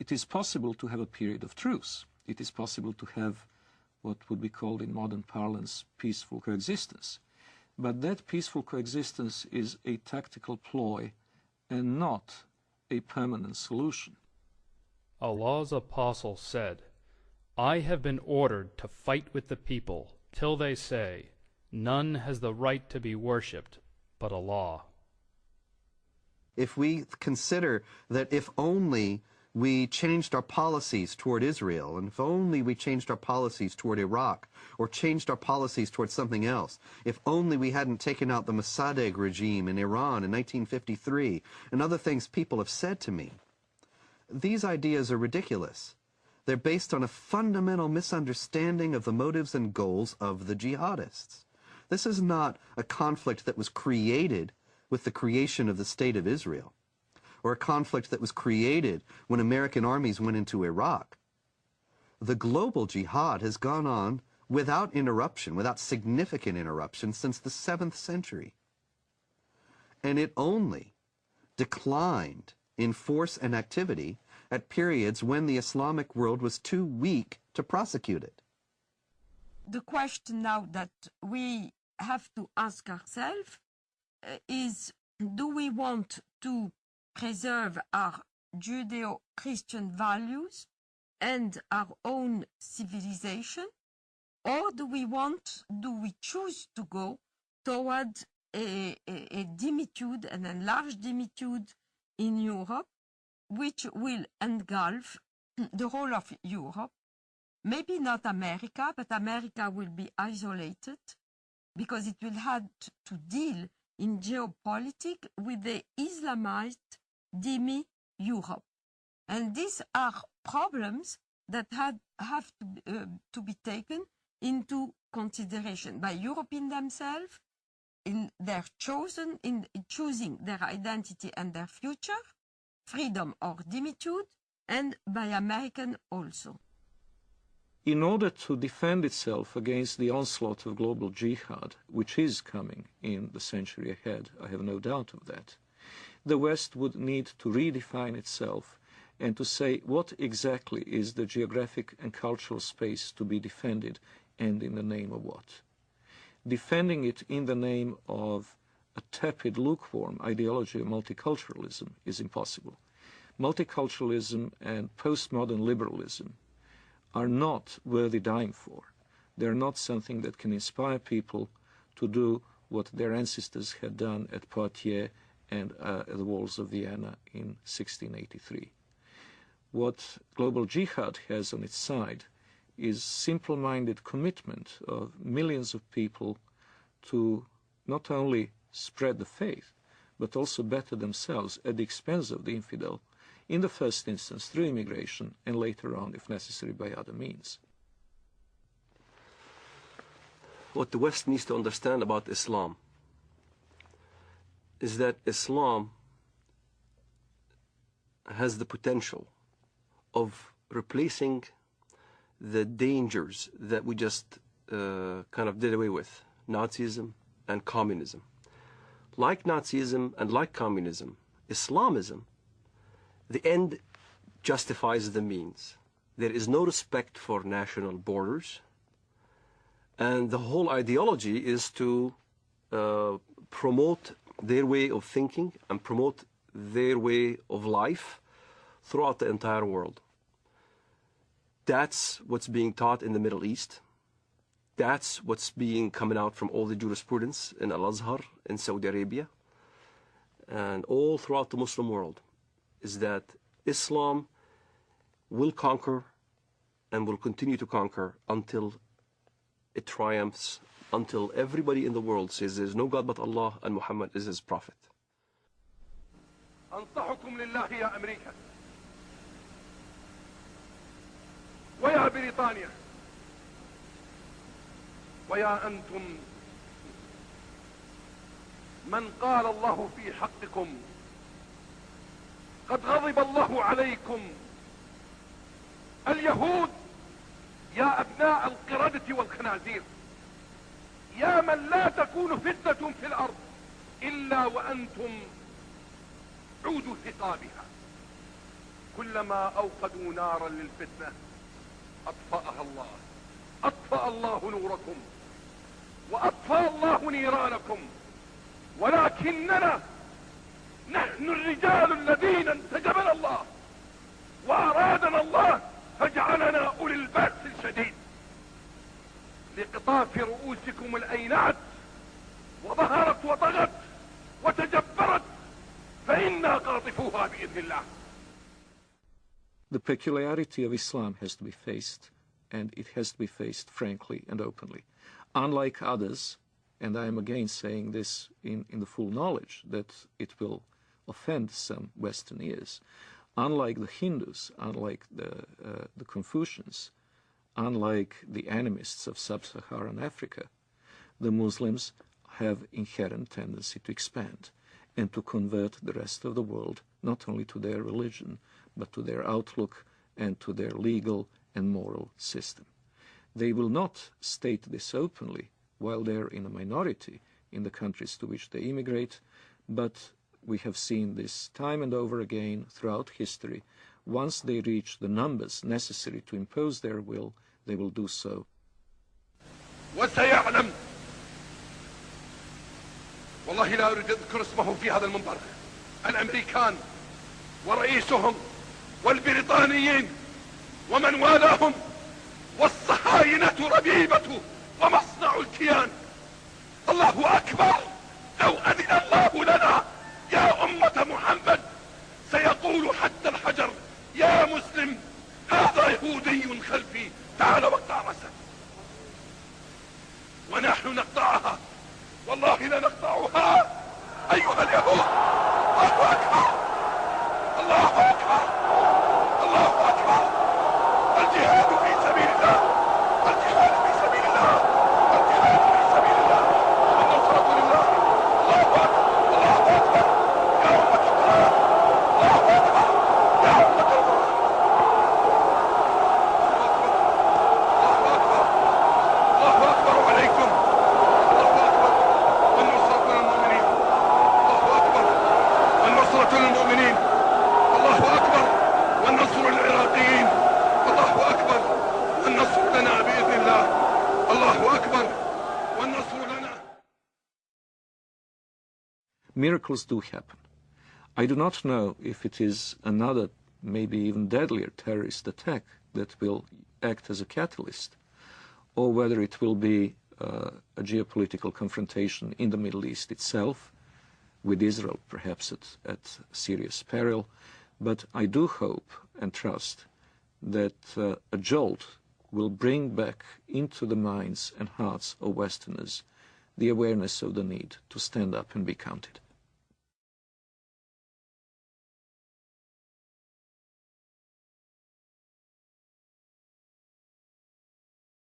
it is possible to have a period of truce. It is possible to have what would be called in modern parlance peaceful coexistence. But that peaceful coexistence is a tactical ploy and not a permanent solution. Allah's apostle said, I have been ordered to fight with the people till they say, none has the right to be worshipped but Allah. If we consider that if only we changed our policies toward Israel, and if only we changed our policies toward Iraq, or changed our policies toward something else, if only we hadn't taken out the Mossadegh regime in Iran in 1953, and other things people have said to me, these ideas are ridiculous. They're based on a fundamental misunderstanding of the motives and goals of the jihadists. This is not a conflict that was created with the creation of the State of Israel, or a conflict that was created when American armies went into Iraq. The global jihad has gone on without interruption, without significant interruption, since the 7th century. And it only declined in force and activity at periods when the Islamic world was too weak to prosecute it. The question now that we have to ask ourselves is, do we want to preserve our Judeo-Christian values and our own civilization, or do we choose to go toward a dimitude, an enlarged dimitude in Europe, which will engulf the whole of Europe? Maybe not America, but America will be isolated because it will have to deal in geopolitics with the Islamized demi-Europe. And these are problems that have to be taken into consideration by Europeans themselves in choosing their identity and their future, freedom or dimitude, and by Americans also. In order to defend itself against the onslaught of global jihad, which is coming in the century ahead, I have no doubt of that, the West would need to redefine itself and to say what exactly is the geographic and cultural space to be defended, and in the name of what. Defending it in the name of a tepid, lukewarm ideology of multiculturalism is impossible. Multiculturalism and postmodern liberalism are not worthy dying for. They're not something that can inspire people to do what their ancestors had done at Poitiers and at the walls of Vienna in 1683. What global jihad has on its side is simple-minded commitment of millions of people to not only spread the faith, but also better themselves at the expense of the infidel, in the first instance through immigration, and later on, if necessary, by other means. What the West needs to understand about Islam is that Islam has the potential of replacing the dangers that we just kind of did away with, Nazism and communism. Like Nazism and like communism, Islamism, the end justifies the means. There is no respect for national borders, and the whole ideology is to promote their way of thinking and promote their way of life throughout the entire world. That's what's being taught in the Middle East. That's what's being coming out from all the jurisprudence in Al-Azhar in Saudi Arabia and all throughout the Muslim world, is that Islam will conquer and will continue to conquer until it triumphs, until everybody in the world says there's no God but Allah and Muhammad is his prophet. أنصحكم لله يا أمريكا ويا بريطانيا ويا أنتم من قال الله في حقكم قد غضب الله عليكم اليهود يا أبناء القردة والخنازير يا من لا تكون فتنة في الأرض إلا وأنتم عودوا ثقابها كلما أوقدوا نارا للفتنة أطفأها الله. أطفأ الله نوركم وأطفأ الله نيرانكم، ولكننا نحن الرجال الذين انتجبنا الله وأرادنا الله فجعلنا أولي البأس الشديد لقطاف رؤوسكم الأينعت وظهرت وطغت وتجبرت فإنا قاطفوها بإذن الله. The peculiarity of Islam has to be faced, and it has to be faced frankly and openly. Unlike others, and I am again saying this in the full knowledge that it will offend some Western ears, unlike the Hindus, unlike the Confucians, unlike the animists of sub-Saharan Africa, the Muslims have inherent tendency to expand and to convert the rest of the world not only to their religion, but to their outlook and to their legal and moral system. They will not state this openly while they're in a minority in the countries to which they immigrate, but we have seen this time and over again throughout history. Once they reach the numbers necessary to impose their will, they will do so. وسيعلم، والله لا أريد أذكر اسمه في هذا المنبر، الأمريكان ورئيسهم والبريطانيين ومن والاهم والصهاينة ربيبة ومصنع الكيان. الله أكبر، لو أذن الله لنا يا أمة محمد سيقول حتى الحجر يا مسلم هذا يهودي خلفي تعال واقطع رأسه. ونحن نقطعها، والله لنقطعها أيها اليهود. الله أكبر، الله أكبر، الله أكبر. الجهاد في سبيل الله، الجهاد في سبيل الله، الجهاد في سبيل الله، والنصرة لله. الله أكبر، الله أكبر يا أمة القرآن، الله أكبر يا أمة القرآن. الله أكبر، الله أكبر عليكم. الله أكبر، والنصرة للمؤمنين. الله أكبر، والنصرة للمؤمنين. الله أكبر، والنصر للعراقيين. الله أكبر، والنصر لنا بإذن الله. الله أكبر، والنصر لنا. Miracles do happen. I do not know if it is another, maybe even deadlier terrorist attack that will act as a catalyst, or whether it will be a geopolitical confrontation in the Middle East itself, with Israel perhaps at serious peril. But I do hope and trust that a jolt will bring back into the minds and hearts of Westerners the awareness of the need to stand up and be counted.